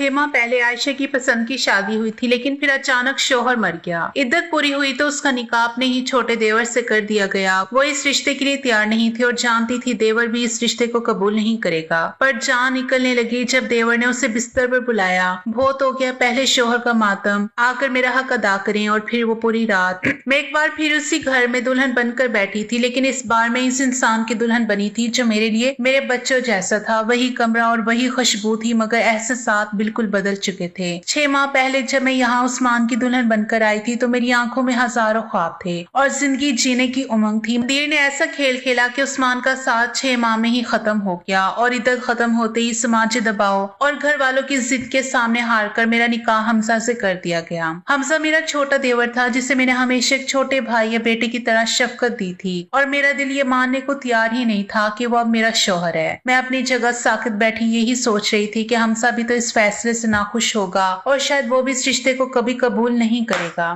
6 माह पहले आयशा की पसंद की शादी हुई थी, लेकिन फिर अचानक शोहर मर गया। इद्दत पूरी हुई तो उसका निकाह अपने ही छोटे देवर से कर दिया गया। वो इस रिश्ते के लिए तैयार नहीं थी और जानती थी देवर भी इस रिश्ते को कबूल नहीं करेगा। पर जान निकलने लगी जब देवर ने उसे बिस्तर पर बुलाया। बहुत हो गया, पहले शोहर का मातम, आकर मेरा हक अदा करें। और फिर वो पूरी रात मैं एक बार फिर उसी घर में दुल्हन बनकर बैठी थी, लेकिन इस बार मैं इस इंसान की दुल्हन बनी थी जो मेरे लिए मेरे बच्चों जैसा था। वही कमरा और वही खुशबू थी, मगर एहसासात बिल्कुल बदल चुके थे। 6 माह पहले जब मैं यहाँ उस्मान की दुल्हन बनकर आई थी तो मेरी आंखों में हजारों ख्वाब थे और जिंदगी जीने की उमंग थी। देर ने ऐसा खेल खेला कि उस्मान का साथ 6 माह में ही खत्म हो गया और इद्दत खत्म होते ही समाजी दबाव और घर वालों की जिद के सामने हार कर मेरा निकाह हमजा से कर दिया गया। हमजा मेरा छोटा देवर था जिसे मैंने हमेशा एक छोटे भाई या बेटे की तरह शफकत दी थी और मेरा दिल ये मानने को तैयार ही नहीं था कि वो अब मेरा शौहर है। मैं अपनी जगह साकित बैठी यही सोच रही थी कि हमजा भी तो इस फैसले से नाखुश होगा और शायद वो भी इस रिश्ते को कभी कबूल नहीं करेगा।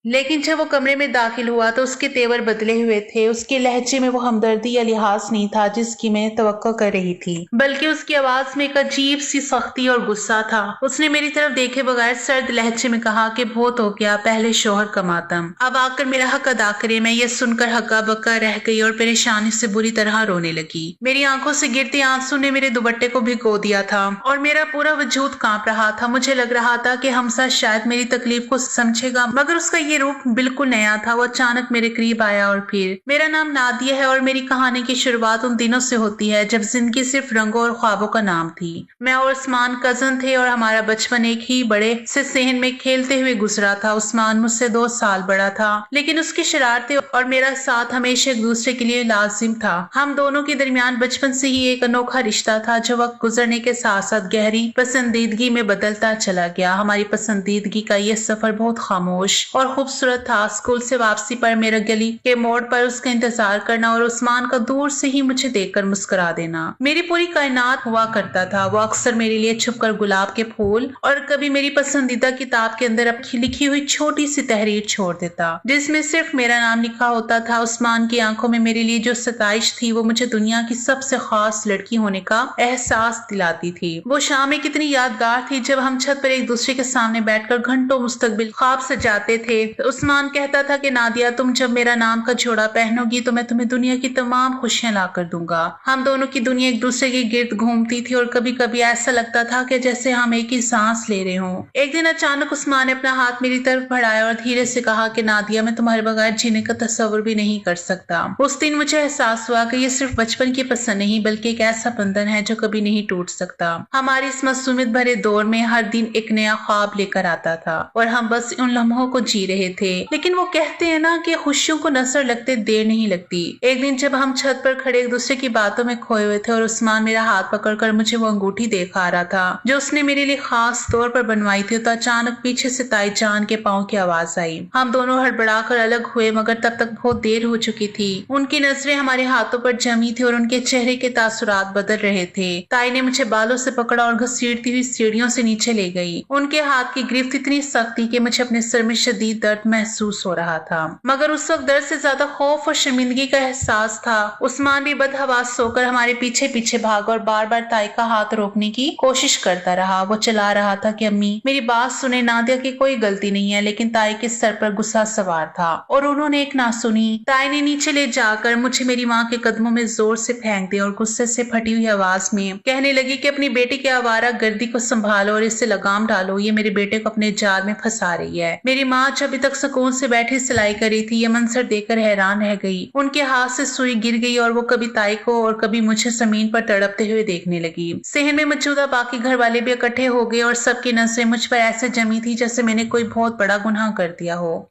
लेकिन जब वो कमरे में दाखिल हुआ तो उसके तेवर बदले हुए थे। उसके लहजे में वो हमदर्दी या लिहाज नहीं था जिसकी मैं तवक्को कर रही थी, बल्कि उसकी आवाज में एक अजीब सी सख्ती और गुस्सा था। उसने मेरी तरफ देखे बगैर सर्द लहजे में कहा कि बहुत हो गया, पहले शोहर का मातम, अब आकर मेरा हक अदा करे। मैं ये सुनकर हक्का बक्का रह गई और परेशानी से बुरी तरह रोने लगी। मेरी आंखों से गिरते आंसू ने मेरे दुपट्टे को भिगो दिया था और मेरा पूरा वजूद कांप रहा था। मुझे लग रहा था कि हमजा शायद मेरी तकलीफ को समझेगा, मगर उसका ये रूप बिल्कुल नया था। वो अचानक मेरे करीब आया और फिर मेरा नाम नादिया है और मेरी कहानी की शुरुआत उन दिनों से होती है जब जिंदगी सिर्फ रंगों और ख्वाबों का नाम थी। मैं और उस्मान कजन थे और हमारा बचपन एक ही बड़े से सहन में खेलते हुए गुजरा था। उस्मान मुझसे 2 साल बड़ा था, लेकिन उसकी शरारतें और मेरा साथ हमेशा एक दूसरे के लिए लाजिम था। हम दोनों के दरमियान बचपन से ही एक अनोखा रिश्ता था जो वक्त गुजरने के साथ साथ गहरी पसंदीदगी में बदलता चला गया। हमारी पसंदीदगी का ये सफर बहुत खामोश और खूबसूरत था। स्कूल से वापसी पर मेरा गली के मोड़ पर उसका इंतजार करना और उस्मान का दूर से ही मुझे देखकर मुस्कुरा देना मेरी पूरी कायनात हुआ करता था। वो अक्सर मेरे लिए छुपकर गुलाब के फूल और कभी मेरी पसंदीदा किताब के अंदर अपनी लिखी हुई छोटी सी तहरीर छोड़ देता जिसमें सिर्फ मेरा नाम लिखा होता था। उस्मान की आंखों में मेरे लिए जो सताइश थी वो मुझे दुनिया की सबसे खास लड़की होने का एहसास दिलाती थी। वो शामें कितनी यादगार थी जब हम छत पर एक दूसरे के सामने बैठकर घंटों मुस्तकबिल ख्वाब सजाते थे। उस्मान कहता था कि नादिया, तुम जब मेरा नाम का जोड़ा पहनोगी तो मैं तुम्हें दुनिया की तमाम खुशियां ला कर दूंगा। हम दोनों की दुनिया एक दूसरे के गिर्द घूमती थी और कभी कभी ऐसा लगता था कि जैसे हम एक ही सांस ले रहे हों। एक दिन अचानक उस्मान ने अपना हाथ मेरी तरफ बढ़ाया और धीरे से कहा कि नादिया, मैं तुम्हारे बगैर जीने का तस्वुर भी नहीं कर सकता। उस दिन मुझे एहसास हुआ कि ये सिर्फ बचपन की पसंद नहीं बल्कि एक ऐसा बंधन है जो कभी नहीं टूट सकता। हमारी इस मासूमियत भरे दौर में हर दिन एक नया ख्वाब लेकर आता था और हम बस उन लम्हों को जी रहे थे। लेकिन वो कहते हैं ना कि खुशियों को नजर लगते देर नहीं लगती। एक दिन जब हम छत पर खड़े एक दूसरे की बातों में खोए हुए थे और उस्मान मेरा हाथ पकड़कर मुझे वो अंगूठी दिखा रहा था जो उसने मेरे लिए खास तौर पर बनवाई थी, तो अचानक पीछे से ताई जान के पाँव की आवाज आई। हम दोनों हड़बड़ाकर अलग हुए, मगर तब तक बहुत देर हो चुकी थी। उनकी नजरें हमारे हाथों पर जमी थी और उनके चेहरे के तासुरात बदल रहे थे। ताई ने मुझे बालों से पकड़ा और घसीटती हुई सीढ़ियों से नीचे ले गई। उनके हाथ की गिरफ्त इतनी सख्त थी कि मुझे अपने सर में शदीद दर्द महसूस हो रहा था, मगर उस वक्त दर्द से ज्यादा खौफ और शर्मिंदगी का एहसास था। उस्मान भी बदहवास होकर हमारे पीछे पीछे भागा और बार बार ताई का हाथ रोकने की कोशिश करता रहा। वो चला रहा था कि अम्मी मेरी बात सुने, नादिया की कोई गलती नहीं है। लेकिन ताई के सर पर गुस्सा सवार था और उन्होंने एक ना सुनी। ताई ने नीचे ले जाकर मुझे मेरी माँ के कदमों में जोर से फेंक दिया और गुस्से से फटी हुई आवाज में कहने लगी कि अपनी बेटी की आवारा गर्दी को संभालो और इससे लगाम डालो, ये मेरे बेटे को अपने जाल में फंसा रही है। मेरी माँ जो अभी तक सुकून से बैठी सिलाई कर रही थी, ये मंजर देखकर हैरान रह गई। उनके हाथ से सुई गिर गई और वो कभी ताई को और कभी मुझे जमीन पर तड़पते हुए देखने लगी। सहन में मौजूदा बाकी घर वाले भी इकट्ठे हो गए और सबकी नजरें मुझ पर ऐसे जमी थी जैसे मैंने कोई बहुत बड़ा गुनाह कर दिया हो।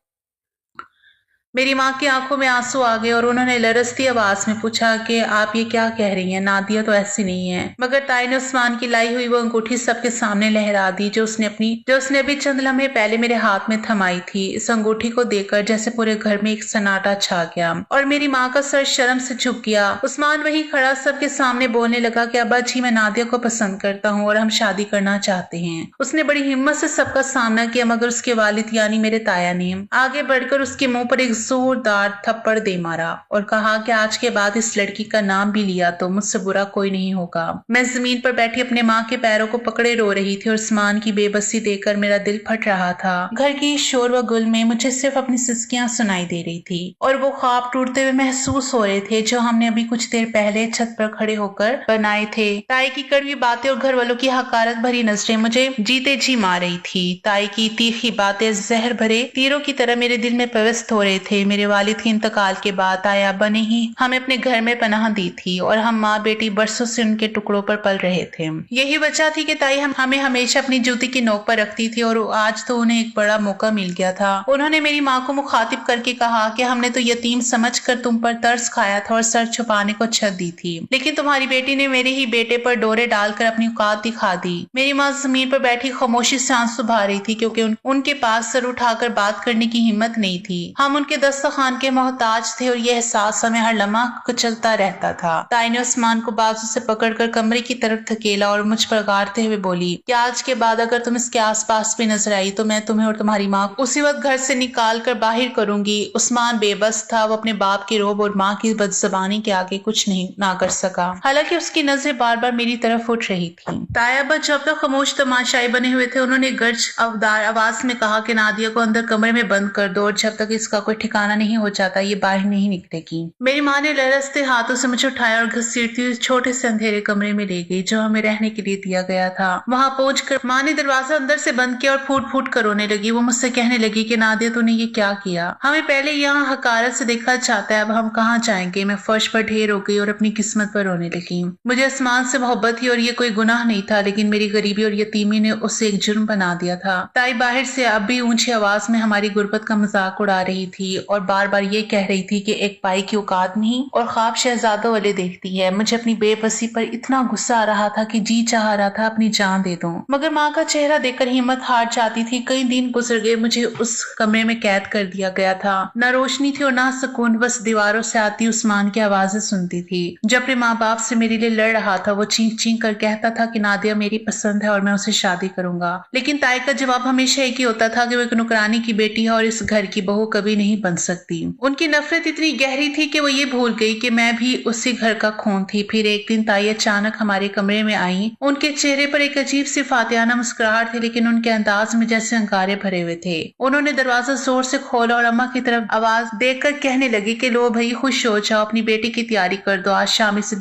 मेरी माँ की आंखों में आंसू आ गए और उन्होंने लरसती आवाज में पूछा कि आप ये क्या कह रही हैं, नादिया तो ऐसी नहीं है। मगर ताई ने उस्मान की लाई हुई वो अंगूठी सबके सामने लहरा दी जो उसने अभी चंद लम्हे पहले मेरे हाथ में थमाई थी। इस अंगूठी को देखकर जैसे पूरे घर में एक सन्नाटा छा गया और मेरी माँ का सर शर्म से झुक गया। उस्मान वहीं खड़ा सबके सामने बोलने लगा कि अब्बा जी, मैं नादिया को पसंद करता हूँ और हम शादी करना चाहते हैं। उसने बड़ी हिम्मत से सबका सामना किया, मगर उसके वालिद यानी मेरे ताया ने आगे बढ़कर उसके मुंह पर एक जोरदार थप्पड़ दे मारा और कहा कि आज के बाद इस लड़की का नाम भी लिया तो मुझसे बुरा कोई नहीं होगा। मैं जमीन पर बैठी अपने माँ के पैरों को पकड़े रो रही थी और उस्मान की बेबसी देखकर मेरा दिल फट रहा था। घर की शोर व गुल में मुझे सिर्फ अपनी सिसकियां सुनाई दे रही थी और वो ख्वाब टूटते हुए महसूस हो रहे थे जो हमने अभी कुछ देर पहले छत पर खड़े होकर बनाए थे। ताई की कड़वी बातें और घर वालों की हकारत भरी नजरें मुझे जीते जी मार रही थी। ताई की तीखी बातें जहर भरे तीरों की तरह मेरे दिल में प्रविष्ट हो रहे थे। मेरे वालिद के इंतकाल के बाद ताई अब्बा ने ही हमें अपने घर में पनाह दी थी और हम माँ बेटी बरसों से उनके टुकड़ों पर पल रहे थे। यही वजह थी कि ताई हमें हमेशा अपनी जूती की नोक पर रखती थी और आज तो उन्हें एक बड़ा मौका मिल गया था। उन्होंने मेरी माँ को मुखातिब करके कहा कि हमने तो यतीम समझकर तुम पर तरस खाया था और सर छुपाने को छत दी थी, लेकिन तुम्हारी बेटी ने मेरे ही बेटे पर डोरे डालकर अपनी औकात दिखा दी। मेरी माँ जमीन पर बैठी खामोशी से आंसू बहा रही थी क्योंकि उनके पास सर उठाकर बात करने की हिम्मत नहीं थी। हम उनके दस्तरखान के मोहताज थे और यह एहसास हमें हर लम्हा कुचलता रहता था। ताई ने उस्मान को बाजू से पकड़कर कमरे की तरफ धकेला और मुझ पर गारते हुए बोली कि आज के बाद अगर तुम इसके आसपास भी नजर आई तो मैं तुम्हें और तुम्हारी माँ उसी वक्त घर से निकाल कर बाहर करूंगी। उस्मान बेबस था, वो अपने बाप की रोब और माँ की बदजबानी के आगे कुछ नहीं ना कर सका, हालांकि उसकी नजरें बार बार मेरी तरफ उठ रही थी। तायाबा जब तक खामोश तमाशाई बने हुए थे उन्होंने गर्ज अवदार आवाज में कहा कि नादिया को अंदर कमरे में बंद कर दो और जब तक इसका कोई ठिकाना नहीं हो जाता ये बाहर नहीं निकलेगी। मेरी माँ ने लरजते हाथों से मुझे उठाया और घसीटती हुई छोटे से अंधेरे कमरे में ले गई जो हमें रहने के लिए दिया गया था। वहां पहुंचकर माँ ने दरवाजा अंदर से बंद किया और फूट फूट कर रोने लगी। वो मुझसे कहने लगी कि नादिया तूने ये क्या किया, हमें पहले यहाँ हकारत से देखा जाता है, अब हम कहाँ जाएंगे। मैं फर्श पर ढेर हो गई और अपनी किस्मत पर रोने लगी। मुझे आसमान से मोहब्बत थी और ये कोई गुनाह नहीं था, लेकिन मेरी गरीबी और यतीमी ने उसे एक जुर्म बना दिया था। ताई बाहर से अब भी ऊंची आवाज में हमारी गुर्बत का मजाक उड़ा रही थी और बार बार ये कह रही थी कि एक पाई की औकात नहीं और ख्वाब शहजादों वाले देखती है। मुझे अपनी बेबसी पर इतना गुस्सा आ रहा था कि जी चाह रहा था अपनी जान दे दूं, मगर माँ का चेहरा देखकर हिम्मत हार जाती थी। कई दिन गुजर गए, मुझे उस कमरे में कैद कर दिया गया था। न रोशनी थी और ना सुकून, बस दीवारों से आती उस्मान की आवाजें सुनती थी। जब अपने माँ बाप से मेरे लिए लड़ रहा था वो चीख चीख कर कहता था कि नादिया मेरी पसंद है और मैं उसे शादी करूंगा, लेकिन ताई का जवाब हमेशा एक ही होता था कि वो एक नुकरानी की बेटी है और इस घर की बहू कभी नहीं बन सकती। उनकी नफरत इतनी गहरी थी कि वो ये भूल गई कि मैं भी उसी घर का खून थी। फिर एक दिन ताई अचानक हमारे कमरे में आई। उनके चेहरे पर एक अजीब सी फातियाना मुस्कुराहट थी, लेकिन उनके अंदाज में जैसे अंगारे भरे हुए थे। उन्होंने दरवाजा जोर से खोला और अम्मा की तरफ आवाज देकर कहने लगी कि लो भाई खुश हो जाओ, अपनी बेटी की तैयारी कर दो, आज शाम इसे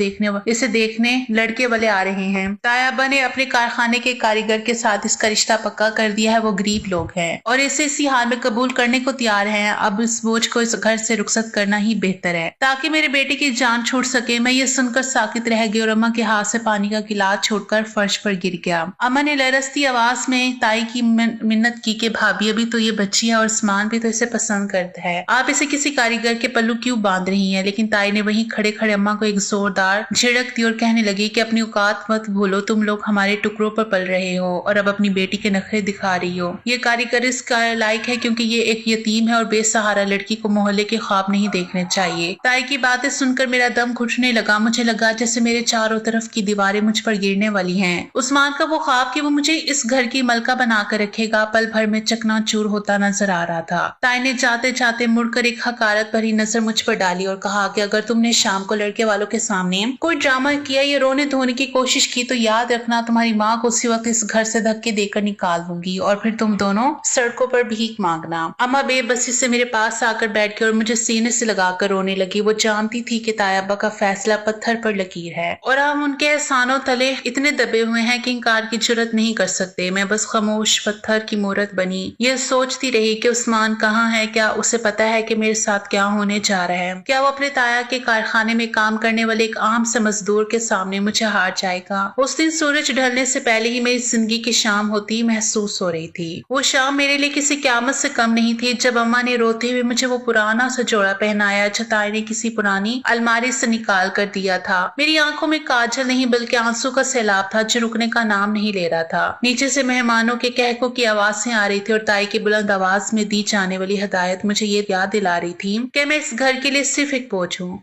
देखने लड़के वाले आ रहे हैं। तायाबा ने अपने कारखाने के कारीगर के साथ इसका रिश्ता पक्का कर दिया है। वो गरीब लोग हैं और इसे इसी हाल में कबूल करने को तैयार हैं। अब इस बोझ को इस घर से रुखसत करना ही बेहतर है ताकि मेरे बेटे की जान छूट सके। मैं ये सुनकर साकित रह गई और अम्मा के हाथ से पानी का गिलास छोड़कर फर्श पर गिर गया। अम्मा ने लरजती आवाज में ताई की मिन्नत की कि भाभी अभी तो ये बच्ची है और उस्मान भी तो इसे पसंद करता है, आप इसे किसी कारीगर के पल्लू क्यों बांध रही हैं। लेकिन ताई ने वहीं खड़े खड़े अम्मा को एक जोरदार झिड़क दी और कहने लगी कि अपनी औकात मत भूलो, तुम लोग हमारे टुकड़ों पर पल रहे हो और अब अपनी बेटी के नखरे दिखा रही हो। ये कारीगर इसका लायक है क्योंकि ये एक यतीम है और बेसहारा लड़की को मोहल्ले के ख्वाब नहीं देखने चाहिए। ताई की बातें सुनकर मेरा दम घुटने लगा। मुझे लगा जैसे मेरे चारों तरफ की दीवारें मुझ पर गिरने वाली हैं। उस्मान का वो ख्वाब कि वो मुझे इस घर की मलका बनाकर रखेगा पल भर में चकनाचूर होता नजर आ रहा था। ताई ने जाते जाते मुड़कर एक हकारत भरी नजर मुझ पर डाली और कहा कि अगर तुमने शाम को लड़के वालों के सामने कोई ड्रामा किया या रोने धोने की कोशिश की तो याद रखना तुम्हारी माँ को उसी वक्त इस घर से धक्के देकर निकाल दूंगी और फिर तुम दोनों सड़कों पर भीख मांगना। अम्मा बेबसी से मेरे पास आकर बैठ गई और मुझे सीने से लगाकर रोने लगी। वो जानती थी कि तायाबा का फैसला पत्थर पर लकीर है और हम उनके एहसानों तले इतने दबे हुए हैं कि इनकार की जुर्रत नहीं कर सकते। मैं बस खामोश पत्थर की मूरत बनी यह सोचती रही कि उस्मान कहाँ है, क्या उसे पता है कि मेरे साथ क्या होने जा रहा है, क्या वो अपने ताया के कारखाने में काम करने वाले एक आम से मजदूर के सामने मुझे हार जाएगा। उस दिन सूरज ढलने से पहले ही मेरी जिंदगी की शाम होती महसूस हो रही थी। वो शाम मेरे लिए किसी क़यामत से कम नहीं थी जब अम्मा ने रोते हुए मुझे वो पुराना सा जोड़ा पहनाया जो ताई ने किसी पुरानी अलमारी से निकाल कर दिया था। मेरी आंखों में काजल नहीं बल्कि आंसू का सैलाब था जो रुकने का नाम नहीं ले रहा था। नीचे से मेहमानों के कहकों की आवाजें आ रही थी और ताई की बुलंद आवाज में दी जाने वाली हिदायत मुझे ये याद दिला रही थी कि मैं इस घर के लिए सिर्फ एक बोझ हूँ।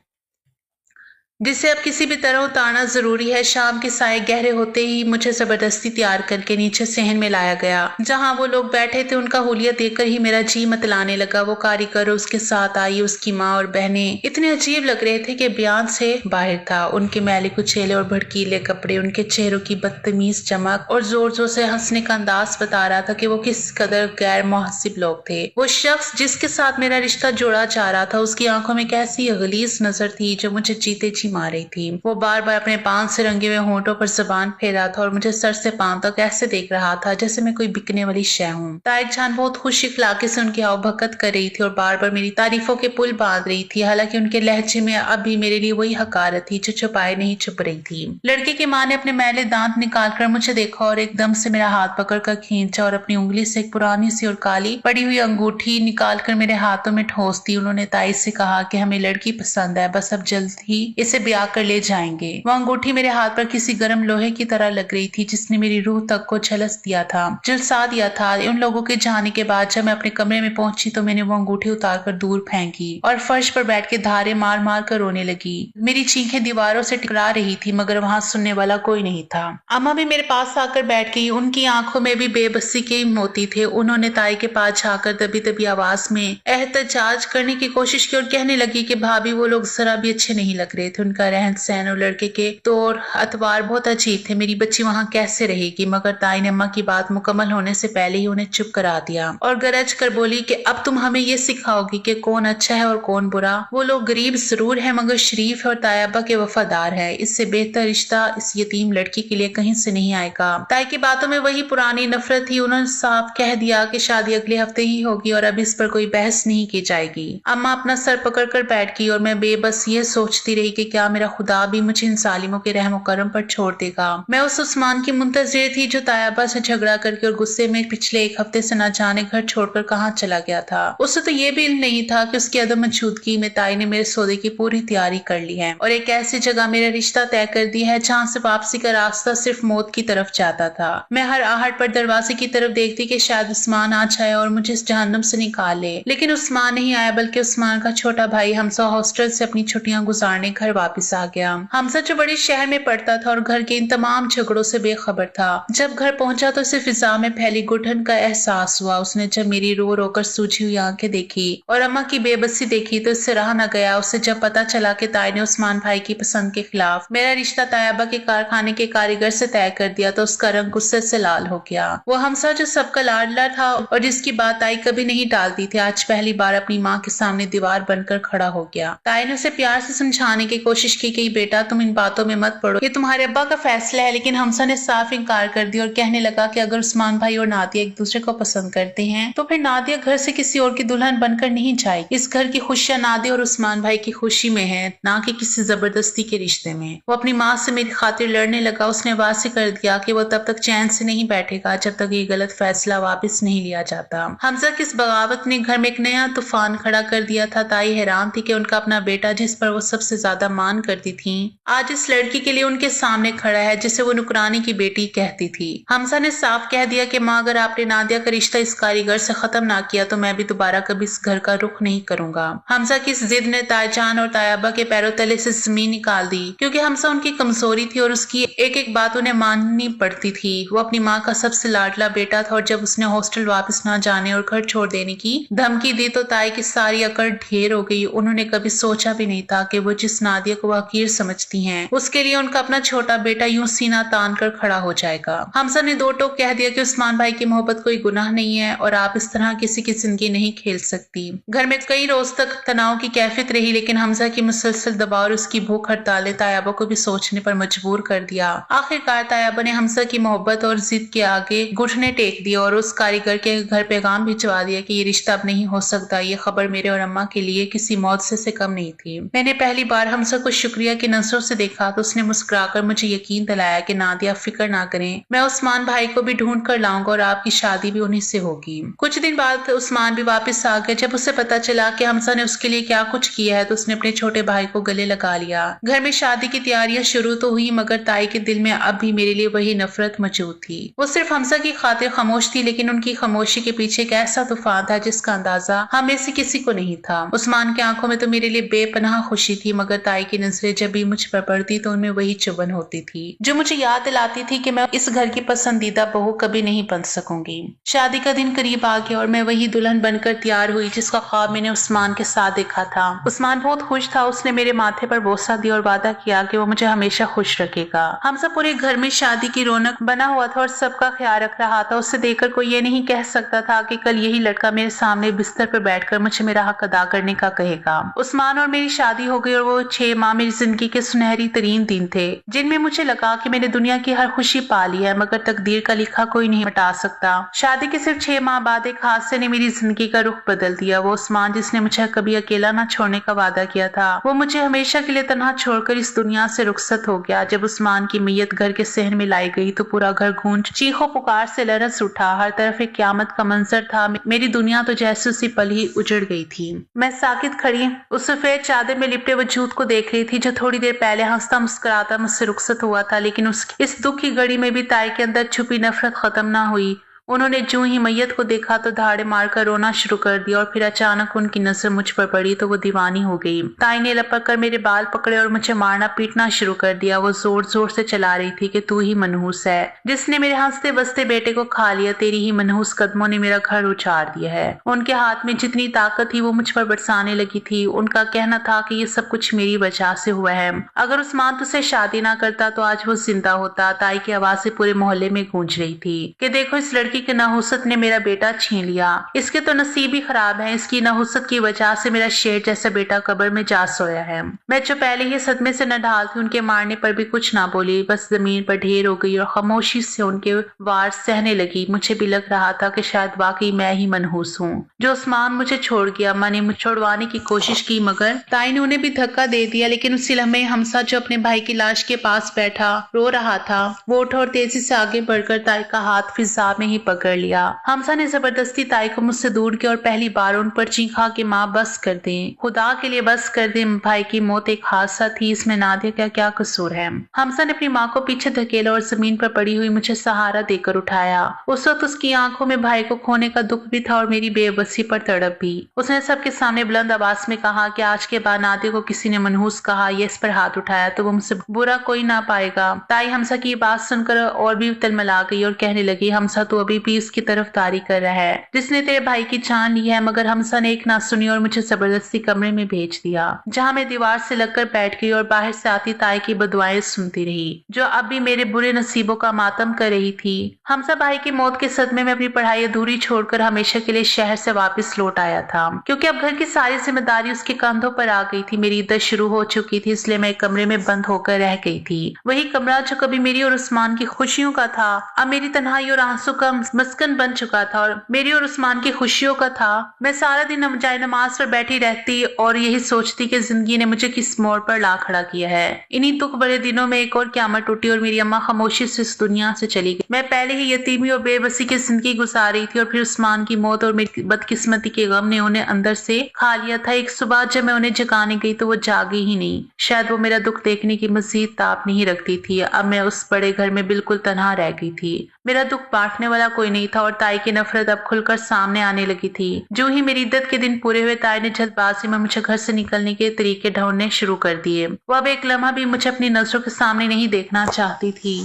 जिसे अब किसी भी तरह उतारना जरूरी है। शाम के साए गहरे होते ही मुझे जबरदस्ती तैयार करके नीचे सहन में लाया गया। जहां वो लोग बैठे थे उनका हुलिया देखकर ही मेरा जी मतलाने लगा। वो कारीगर उसके साथ आई, उसकी माँ और बहनें इतने अजीब लग रहे थे कि बयान से बाहर था। उनके मैले कुचेले और भड़कीले कपड़े, उनके चेहरों की बदतमीज चमक और जोर जोर से हंसने का अंदाज बता रहा था कि वो किस कदर गैर मुहसिब लोग थे। वो शख्स जिसके साथ मेरा रिश्ता जोड़ा जा रहा था, उसकी आंखों में कैसी गलीज नजर थी जो मुझे जीते जी मार रही थी। वो बार बार अपने पान से रंगे हुए होंठों पर जबान फेरा था और मुझे सर से पांव तक ऐसे देख रहा था जैसे मैं कोई बिकने वाली शय हूँ। तारिक जान बहुत खुश इखलाके से उनकी आवभगत कर रही थी और बार बार मेरी तारीफों के पुल बांध रही थी। हालांकि उनके लहजे में अब भी मेरे लिए वही हकारत थी जो छुपाए नहीं छुप रही थी। लड़के की माँ ने अपने मैले दांत निकाल कर मुझे देखा और एकदम से मेरा हाथ पकड़ कर खींचा और अपनी उंगली से एक पुरानी सी और काली पड़ी हुई अंगूठी निकाल कर मेरे हाथों में ठोस दी। उन्होंने ताई से कहा कि हमें लड़की पसंद है, बस अब जल्द ही इसे ब्याह कर ले जाएंगे। वो अंगूठी मेरे हाथ पर किसी गर्म लोहे की तरह लग रही थी जिसने मेरी रूह तक को झलस दिया था, झुलसा दिया था। उन लोगों के जाने के बाद जब मैं अपने कमरे में पहुंची तो मैंने वो अंगूठी उतार कर दूर फेंकी और फर्श पर बैठ के धारे मार मार कर रोने लगी। मेरी चीखें दीवारों से टकरा रही थी मगर वहां सुनने वाला कोई नहीं था। अम्मा भी मेरे पास आकर बैठ गई। उनकी आंखों में भी बेबसी के मोती थे। उन्होंने ताई के पास जाकर दबी दबी आवाज में एहतजाज करने की कोशिश की और कहने लगी कि भाभी वो लोग जरा भी अच्छे नहीं लग रहे थे। उनका रहन सहन और लड़के के तौर अतवार बहुत अजीब थे। मेरी बच्ची वहां कैसे रहेगी? मगर ताई ने अम्मा की बात मुकम्मल होने से पहले ही उन्हें चुप करा दिया और गरज कर बोली कि अब तुम हमें ये सिखाओगी कि कौन अच्छा है और कौन बुरा। वो लोग गरीब जरूर है मगर शरीफ और तायबा के वफादार है। इससे बेहतर रिश्ता इस यतीम लड़की के लिए कहीं से नहीं आएगा। ताई की बातों में वही पुरानी नफरत थी। उन्होंने साफ कह दिया कि शादी अगले हफ्ते ही होगी और अब इस पर कोई बहस नहीं की जाएगी। अम्मा अपना सर पकड़ कर बैठ गई और मैं बेबस ये सोचती रही कि क्या मेरा खुदा भी मुझे इन सालिमों के रहम करम पर छोड़ देगा। मैं उस उस्मान की मुंतजिर थी जो तायबा से झगड़ा करके और गुस्से में पिछले एक हफ्ते से न जाने घर छोड़कर कहाँ चला गया था। उसे तो ये भी इल्म नहीं था कि उसकी अदम मौजूदगी में ताई ने मेरे सौदे की पूरी तैयारी कर ली है और एक ऐसी जगह मेरा रिश्ता तय कर दिया है जहाँ से वापसी का रास्ता सिर्फ मौत की तरफ जाता था। मैं हर आहट पर दरवाजे की तरफ देखती कि शायद उस्मान आ जाए और मुझे इस जहन्नम से निकाल ले, लेकिन उस्मान नहीं आया बल्कि उस्मान का छोटा भाई हमजा हॉस्टल से अपनी छुट्टियां गुजारने घर वापस आ गया। हमजा जो बड़े शहर में पढ़ता था और घर के इन तमाम झगड़ों से बेखबर था। जब घर पहुंचा तो उसे फिजा में फैली घुटन का एहसास हुआ। उसने जब मेरी रो रो कर सूजी हुई आंखें देखी और अम्मा की बेबसी देखी तो इससे रहा न गया। उसे जब पता चला कि ताई ने उस्मान भाई की पसंद के खिलाफ मेरा रिश्ता तायबा के कारखाने के कारीगर से तय कर दिया तो उसका रंग गुस्से से लाल हो गया। वो हमसा जो सबका लाडला था और जिसकी बात ताई कभी नहीं टालती थी, आज पहली बार अपनी माँ के सामने दीवार बनकर खड़ा हो गया। ताई ने उसे प्यार से समझाने की कोशिश की कि बेटा तुम इन बातों में मत पड़ो, ये तुम्हारे अब्बा का फैसला है। लेकिन हमसा ने साफ इनकार कर दिया और कहने लगा कि अगर उस्मान भाई और नादिया एक दूसरे को पसंद करते हैं तो फिर नादिया घर से किसी और की दुल्हन बनकर नहीं जाएगी। इस घर की खुशियां नादिया और उस्मान भाई की खुशी में है, ना कि किसी जबरदस्ती के रिश्ते में। वो अपनी माँ से मेरी खातिर लड़ने लगा। उसने वाज़ेह कर दिया कि वो तब तक चैन से नहीं बैठेगा जब तक ये गलत फैसला वापस नहीं लिया जाता। हमजा की इस बगावत ने घर में एक नया तूफान खड़ा कर दिया था। ताई हैरान थी कि उनका अपना बेटा जिस पर वो सबसे ज्यादा मान करती थी आज इस लड़की के लिए उनके सामने खड़ा है जिसे वो नुकरानी की बेटी कहती थी। हमजा ने साफ कह दिया कि माँ अगर आपने नादिया का रिश्ता इस कारीगर से खत्म ना किया तो मैं भी दोबारा कभी इस घर का रुख नहीं करूंगा। हमजा की इस जिद ने ताईजान और तायबा के पैरों तले से जमीन निकाल दी क्योंकि हमजा उनकी कमजोरी थी और उसकी एक एक बात उन्हें माननी पड़ती थी। वो अपनी माँ का सबसे लाडला बेटा था और जब उसने हॉस्टल वापस ना जाने और घर छोड़ देने की धमकी दी तो ताई की सारी अकड़ ढेर हो गई। उन्होंने कभी सोचा भी नहीं था कि वो जिस नादिया को हकीर समझती हैं उसके लिए उनका अपना छोटा बेटा यूं सीना तान कर खड़ा हो जाएगा। हमजा ने दो टोक कह दिया कि उस्मान भाई की मोहब्बत कोई गुनाह नहीं है और आप इस तरह किसी की जिंदगी नहीं खेल सकती। घर में कई रोज तक तनाव की कैफियत रही लेकिन हमजा की मुसलसल दबाव और उसकी भूख हड़ताल तायबा को भी सोचने पर मजबूर कर दिया। आखिरकार तायबा ने हमजा की मोहब्बत और जिद के आगे घुटने टेक दिए और उस कारीगर के घर पैगाम भिजवा दिया कि ये रिश्ता अब नहीं हो सकता। ये खबर मेरे और अम्मा के लिए किसी मुआवजे से कम नहीं थी। मैंने पहली बार हमजा को शुक्रिया की नजरों से देखा तो उसने मुस्कुराकर मुझे यकीन दिलाया कि नादिया फिक्र ना करें, मैं उस्मान भाई को भी ढूंढ कर लाऊंगा और आपकी शादी भी उन्हीं से होगी। कुछ दिन बाद उस्मान भी वापस आ गया। जब उसे पता चला कि हमजा ने उसके लिए क्या कुछ किया है तो उसने अपने छोटे भाई को गले लगा लिया। घर में शादी की तैयारियां शुरू तो हुई मगर ताई के दिल में अब भी मेरे लिए वही नफरत मौजूद थी। वो सिर्फ हमजा की खातिर खामोश थी लेकिन उनकी खामोशी के पीछे एक ऐसा तूफान था जिसका अंदाजा हम में से किसी को नहीं था। उस्मान की आंखों में तो मेरे लिए बेपनाह खुशी थी मगर ताई की नजरें जब भी मुझ पर पड़ती तो उनमें वही चुभन होती थी जो मुझे याद दिलाती थी कि मैं इस घर की पसंदीदा बहू कभी नहीं बन सकूंगी। शादी का दिन करीब आ गया और मैं वही दुल्हन बनकर तैयार हुई जिसका ख्वाब मैंने उस्मान के साथ देखा था। उस्मान बहुत खुश था। उसने मेरे माथे पर बोसा दिया और वादा किया कि वो मुझे हमेशा खुश रखेगा। हम सब पूरे घर में शादी की रौनक बना हुआ था और सबका ख्याल रख रहा था। उसे देखकर कोई ये नहीं कह सकता था कि कल यही लड़का मेरे सामने बिस्तर पर बैठकर मुझे मेरा हक अदा करने का कहेगा। उस्मान और मेरी शादी हो गई और वो 6 माह मेरी जिंदगी के सुनहरी तरीन दिन थे जिनमें मुझे लगा कि मैंने दुनिया की हर खुशी पा ली है, मगर तकदीर का लिखा कोई नहीं मिटा सकता। शादी के सिर्फ 6 माह बाद एक हादसे ने मेरी जिंदगी का रुख बदल दिया। वो उस्मान जिसने मुझे कभी अकेला ना छोड़ने का वादा किया था, वो मुझे हमेशा के लिए तन्हा छोड़कर इस दुनिया से रुखसत हो गया। जब उस्मान की मैयत घर के सहन में लाई गई तो पूरा घर गूंज चीखों पुकार से लरस उठा। हर तरफ एक क्यामत का मंजर था। मेरी दुनिया तो जैसे उसी पल ही उजड़ गई थी। मैं साकित खड़ी उस सफेद चादर में लिपटे वजूद को देख रही थी जो थोड़ी देर पहले हंसता मुस्कुराता मुझसे रुखसत हुआ था, लेकिन इस दुख की घड़ी में भी ताई के अंदर छुपी नफरत खत्म ना हुई। उन्होंने जो ही मैयत को देखा तो धाड़े मारकर रोना शुरू कर दिया और फिर अचानक उनकी नजर मुझ पर पड़ी तो वो दीवानी हो गई। ताई ने लपक कर मेरे बाल पकड़े और मुझे मारना पीटना शुरू कर दिया। वो जोर जोर से चला रही थी कि तू ही मनहूस है जिसने मेरे हंसते बसते बेटे को खा लिया। तेरी ही मनहूस कदमों ने मेरा घर उजाड़ दिया है। उनके हाथ में जितनी ताकत थी वो मुझ पर बरसाने लगी थी। उनका कहना था कि ये सब कुछ मेरी वजह से हुआ है। अगर उस्मान तुझसे शादी ना करता तो आज वो जिंदा होता। ताई की आवाज़ पूरे मोहल्ले में गूंज रही थी कि देखो इस लड़की की नहुसत ने मेरा बेटा छीन लिया। इसके तो नसीब ही खराब है। इसकी नहुसत की वजह से मेरा शेर जैसा बेटा कब्र में जा सोया है। मैं जो पहले ही सदमे से नढाल थी उनके मारने पर भी कुछ ना बोली, बस जमीन पर ढेर हो गई और खामोशी से उनके वार सहने लगी। मुझे भी लग रहा था कि शायद वाकई मैं ही मनहूस हूँ जो उस्मान मुझे छोड़ गया। मैंने मुझे छोड़वाने की कोशिश की मगर ताई ने उन्हें भी धक्का दे दिया। लेकिन उसी लम्हे हमसा जो अपने भाई की लाश के पास बैठा रो रहा था वो उठा और तेजी से आगे बढ़कर ताई का हाथ फिजा में ही पकड़ लिया। हमसा ने जबरदस्ती ताई को मुझसे दूर किया और पहली बार उन पर चीखा कि माँ बस कर दे, खुदा के लिए बस कर दे। भाई की मौत एक हादसा थी, इसमें नादिया का क्या कसूर है। हमसा ने अपनी माँ को पीछे धकेला और जमीन पर पड़ी हुई मुझे सहारा देकर उठाया। उस वक्त उसकी आंखों में भाई को खोने का दुख भी था और मेरी बेबसी पर तड़प भी। उसने सबके सामने बुलंद आवाज में कहा कि आज के बाद नादिया को किसी ने मनहूस कहा या इस पर हाथ उठाया तो वो मुझसे बुरा कोई ना पाएगा। ताई हमसा की बात सुनकर और भी तलमला गई और कहने लगी, हमसा तो अभी भी इसकी तरफदारी कर रहा है जिसने तेरे भाई की जान ली है। मगर हमसा ने एक ना सुनी और मुझे जबरदस्ती कमरे में भेज दिया जहां मैं दीवार से लगकर बैठ गई और बाहर से आती ताई की बदुआएं सुनती रही जो अब भी मेरे बुरे नसीबों का मातम कर रही थी। हमसा भाई की मौत के सदमे में अपनी पढ़ाई अधूरी छोड़कर हमेशा के लिए शहर से वापस लौट आया था क्योंकि अब घर की सारी जिम्मेदारी उसके कंधों पर आ गई थी। मेरी इद्दत शुरू हो चुकी थी इसलिए मैं कमरे में बंद होकर रह गई थी। वही कमरा जो कभी मेरी और उस्मान की खुशियों का था अब मेरी तन्हाई और आंसू का मस्कन बन चुका था और मेरी और उस्मान की खुशियों का था। मैं सारा दिन जाए नमाज पर बैठी रहती और यही सोचती कि जिंदगी ने मुझे किस मोड़ पर ला खड़ा किया है। इन्हीं दुख भरे दिनों में एक और क़यामत टूटी और मेरी अम्मा खामोशी से इस दुनिया से चली गई। मैं पहले ही यतीमी और बेबसी की जिंदगी गुजार रही थी और फिर उस्मान की मौत और मेरी बदकिस्मती के गम ने उन्हें अंदर से खा लिया था। एक सुबह जब मैं उन्हें जगाने गई तो वो जागी ही नहीं। शायद वो मेरा दुख देखने की मजीद ताप नहीं रखती थी। अब मैं उस बड़े घर में बिल्कुल तन्हा रह गई थी। मेरा दुख बांटने वाला कोई नहीं था और ताई की नफरत अब खुलकर सामने आने लगी थी। जो ही मेरी इद्दत के दिन पूरे हुए ताई ने जल्दबाजी में मुझे घर से निकलने के तरीके ढूंढने शुरू कर दिए। वो अब एक लम्हा भी मुझे अपनी नजरों के सामने नहीं देखना चाहती थी।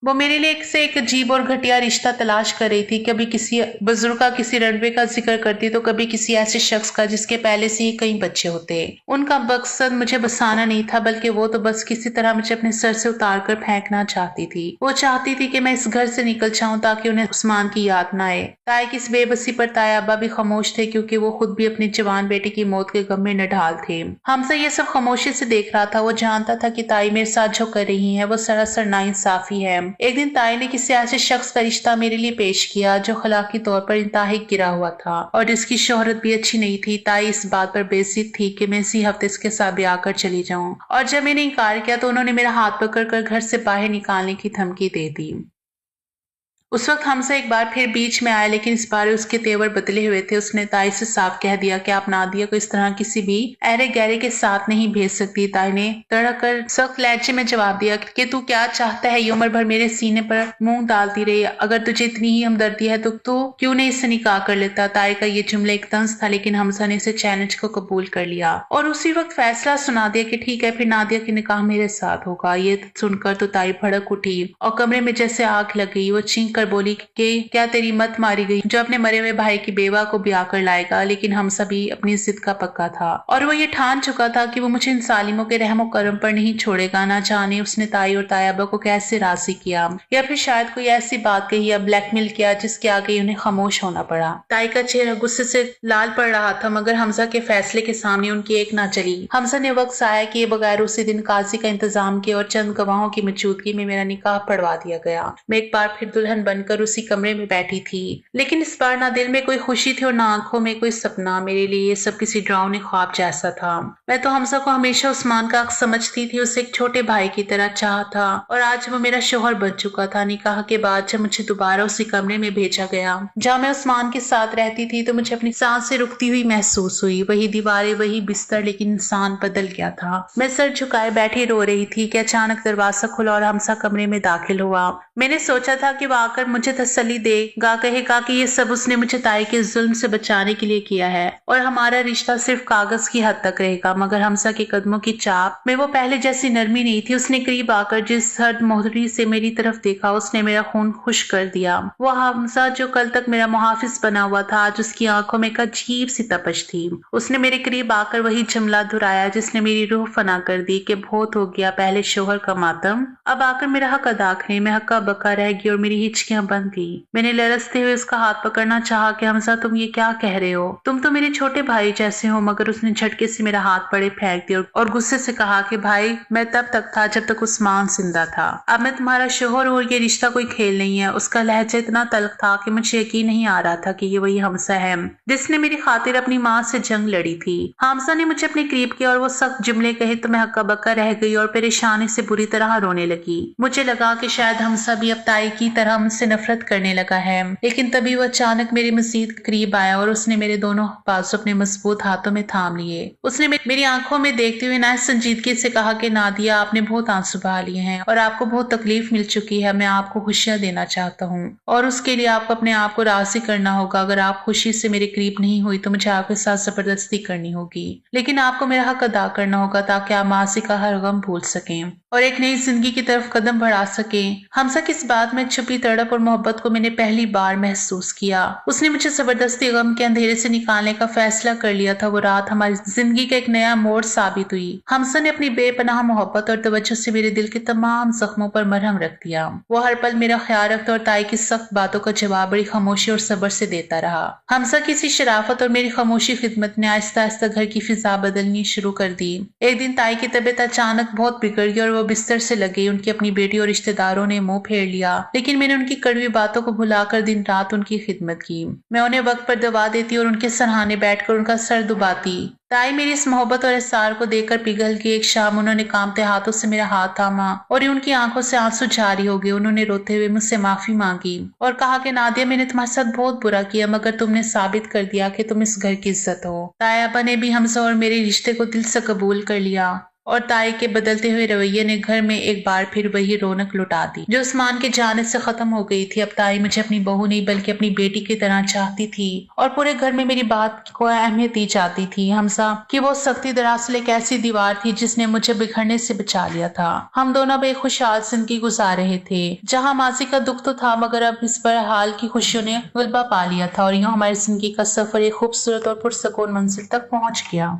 वो मेरे लिए एक से एक अजीब और घटिया रिश्ता तलाश कर रही थी। कभी किसी बुजुर्ग का किसी रणवे का जिक्र करती तो कभी किसी ऐसे शख्स का जिसके पहले से ही कई बच्चे होते। उनका मकसद मुझे बसाना नहीं था बल्कि वो तो बस किसी तरह मुझे अपने सर से उतार कर फेंकना चाहती थी। वो चाहती थी कि मैं इस घर से निकल जाऊं ताकि उन्हें उस्मान की याद न आए। ताई की इस बेबसी पर ताया अब्बा भी खामोश थे क्योंकि वो खुद भी अपनी जवान बेटे की मौत के गम में नढाल थे। हमसे ये सब खामोशी से देख रहा था। वो जानता था कि ताई मेरे साथ जो कर रही है वो सरासर नाइंसाफी है। एक दिन ताई ने किसी ऐसे शख्स का रिश्ता मेरे लिए पेश किया जो अखलाकी तौर पर इंतहाई गिरा हुआ था और जिसकी शोहरत भी अच्छी नहीं थी। ताई इस बात पर बेइज्जत थी कि मैं इसी हफ्ते इसके साथ ब्याह कर चली जाऊं और जब मैंने इनकार किया तो उन्होंने मेरा हाथ पकड़कर घर से बाहर निकालने की धमकी दे दी। उस वक्त हमसा एक बार फिर बीच में आया, लेकिन इस बार उसके तेवर बदले हुए थे। उसने ताई से साफ कह दिया कि आप नादिया को इस तरह किसी भी अहरे गहरे के साथ नहीं भेज सकती। ताई ने तड़क कर सख्त लहजे में जवाब दिया कि तू क्या चाहता है, ये उम्र भर मेरे सीने पर मुंह डालती रही। अगर तुझे इतनी ही हमदर्दी है तो तू क्यों नहीं इससे निकाह कर लेता। ताई का ये जुमला एक तंज था, लेकिन हमसा ने इसे चैलेंज को कबूल कर लिया और उसी वक्त फैसला सुना दिया कि ठीक है, फिर नादिया की निकाह मेरे साथ होगा। ये सुनकर तो ताई भड़क उठी और कमरे में जैसे आग लग गई। वो चीख कर बोली कि क्या तेरी मत मारी गई जो अपने मरे हुए भाई की बेवा को ब्याह कर लाएगा। लेकिन हमसा भी अपनी जिद का पक्का था और वो ये ठान चुका था कि वो मुझे इन सालिमों के रहमो करम पर नहीं छोड़ेगा। ना जाने उसने ताई और तायाबा को कैसे राजी किया, या फिर शायद कोई ऐसी बात कही या ब्लैकमेल किया जिसके आगे उन्हें खामोश होना पड़ा। ताई का चेहरा गुस्से से लाल पड़ रहा था, मगर हमसा के फैसले के सामने उनकी एक ना चली। हमसा ने वक्त आया कि बगैर उसी दिन काजी का इंतजाम किए और चंद गवाहों की मौजूदगी में मेरा निकाह पढ़वा दिया गया। मैं एक बार फिर दुल्हन बनकर उसी कमरे में बैठी थी, लेकिन इस बार ना दिल में कोई खुशी थी और ना आंखों में कोई सपना। मेरे लिए ये सब किसी डरावने ख्वाब जैसा था। मैं तो हमसा को हमेशा उस्मान का समझती थी, उसे एक छोटे भाई की तरह चाह था और आज वो मेरा शोहर बन चुका था। निकाह के बाद जब मुझे दोबारा उसी कमरे में भेजा गया जहाँ मैं उस्मान के साथ रहती थी, तो मुझे अपनी सांसें रुकती हुई महसूस हुई। वही दीवारें, वही बिस्तर, लेकिन इंसान बदल गया था। मैं सर झुकाए बैठी रो रही थी कि अचानक दरवाजा खुला और हमसा कमरे में दाखिल हुआ। मैंने सोचा था कि वो आकर मुझे तसल्ली देगा, कहेगा कि ये सब उसने मुझे ताई के जुल्म से बचाने के लिए किया है और हमारा रिश्ता सिर्फ कागज की हद तक रहेगा। मगर हमसा के कदमों की चाप में वो पहले जैसी नरमी नहीं थी। उसने करीब आकर जिस हद मोहरी से मेरी तरफ देखा, उसने मेरा खून खुश कर दिया। वो हमसा जो कल तक मेरा मुहाफिज बना हुआ था, आज उसकी आंखों में एक अजीब सी तपश थी। उसने मेरे करीब आकर वही जुमला दोहराया जिसने मेरी रूह फना कर दी कि बहुत हो गया पहले शोहर का मातम, अब आकर मेरा हक अदा करें। मैं हक्का बक्का रह गई और मेरी हिचकियां बंद थी। मैंने लरसते हुए उसका हाथ पकड़ना चाहा कि हमसा तुम ये क्या कह रहे हो, तुम तो मेरे छोटे भाई जैसे हो। मगर उसने झटके से मेरा हाथ पड़े फेंक दिया और गुस्से से कहा कि भाई मैं तब तक था जब तक उस्मान जिंदा था, अब मैं तुम्हारा शोहर हूं और ये रिश्ता कोई खेल नहीं है। उसका लहजा इतना तल्ख था कि मुझे यकीन नहीं आ रहा था कि ये वही हमसा है जिसने मेरी खातिर अपनी माँ से जंग लड़ी थी। हमसा ने मुझे अपने करीब किया और वो सख्त जुमले कहे तो मैं हक्का बक्का रह गई और परेशानी से बुरी तरह रोने लगी। मुझे लगा कि शायद हमसा भी अब ताई की तरह मुझसे नफरत करने लगा है, लेकिन तभी वो अचानक मेरे मजीद करीब आया और उसने मेरे दोनों बाजू अपने मजबूत हाथों में थाम लिए। उसने मेरी आंखों में देखते हुए ना संजीदगी से कहा कि नादिया, आपने बहुत आंसू बहा लिए हैं और आपको बहुत तकलीफ मिल चुकी है। मैं आपको खुशियां देना चाहता हूँ और उसके लिए आपको अपने आप को राजी करना होगा। अगर आप खुशी से मेरे करीब नहीं हुई तो मुझे आपके साथ जबरदस्ती करनी होगी, लेकिन आपको मेरा हक अदा करना होगा ताकि आप मासी का हर गम भूल सकें और एक नई जिंदगी की तरफ कदम बढ़ा सकें। हमसा किस बात में छुपी तड़प और मोहब्बत को मैंने पहली बार महसूस किया। उसने मुझे जबरदस्ती गम के अंधेरे से निकालने का फैसला कर लिया था। वो रात हमारी जिंदगी का एक नया मोड़ साबित हुई। हमसा ने अपनी बेपनाह मोहब्बत और तवज्जो से मेरे दिल के तमाम जख्मों पर मरहम रख दिया। वो हर पल मेरा ख्याल रखता और ताई की सख्त बातों का जवाब बड़ी खामोशी और सब्र से देता रहा। हमसा की इसी शराफत और मेरी खामोशी खिदमत ने आहिस्ता आहिस्ता घर की फिजा बदलनी शुरू कर दी। एक दिन ताई की तबीयत अचानक बहुत बिगड़ गई और वो बिस्तर से लग गई। उनकी अपनी बेटी और रिश्तेदारों ने मुंह फेर लिया, लेकिन मैंने उनकी कड़वी बातों को भुलाकर दिन रात उनकी खिदमत की। मैं उन्हें वक्त पर दवा देती और उनके सरहाने बैठकर उनका सर दुबाती। ताई मेरी इस मोहब्बत और इसार को देखकर पिघल गई। एक शाम उन्होंने कांपते हाथों से मेरा हाथ थामा और उनकी आंखों से आंसू जारी हो गए। उन्होंने रोते हुए मुझसे माफी मांगी और कहा कि नादिया, मैंने तुम्हारे साथ बहुत बुरा किया, मगर तुमने साबित कर दिया कि तुम इस घर की इज्जत हो। तायाबा ने भी हमसा और मेरे रिश्ते को दिल से कबूल कर लिया और ताई के बदलते हुए रवैये ने घर में एक बार फिर वही रौनक लुटा दी जो उस्मान के जाने से खत्म हो गई थी। अब ताई मुझे अपनी बहू नहीं बल्कि अपनी बेटी की तरह चाहती थी और पूरे घर में मेरी बात को अहमियत दी जाती थी। हमसा की वो सख्ती दरअसल एक ऐसी दीवार थी जिसने मुझे बिखरने से बचा लिया था। हम दोनों बेखुशहाल जिंदगी गुजार रहे थे, जहाँ मासी का दुख तो था मगर अब इस पर हाल की खुशियों ने गलबा पा लिया था और यूं हमारी जिंदगी का सफर एक खूबसूरत और पुरसकून मंजिल तक पहुंच गया।